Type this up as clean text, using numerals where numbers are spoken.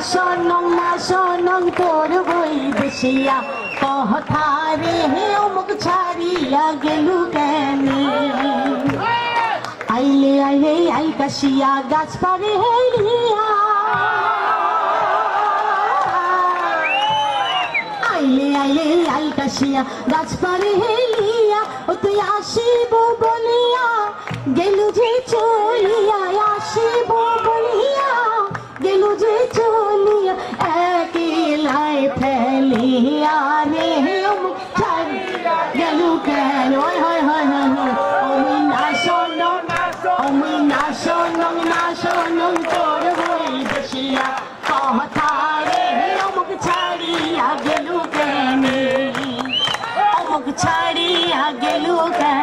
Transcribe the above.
শোনং তোর বই দেশিয়া কথা রে অমুক ছাড়িয়া গেলু কেনে আইলে আইলে আইকাশিয়া গাছ পারে হেলিয়া আইলে আইলে আইকাশিয়া গাছ পারে হেলিয়া ও তুই আসিব বলিয়া গেলু যে চলিয়া আসিব বলিয়া গেলু যে চলিয়া একলাই ফেলিয়া রে অমুক ছাড়িয়া গেলু কেন হয় হয় হয় হয় আমি না শোনং তোর বই দেশিয়া কথা রে অমুক ছাড়িয়া গেলু কেনে অমুক ছাড়িয়া গেলু কেনে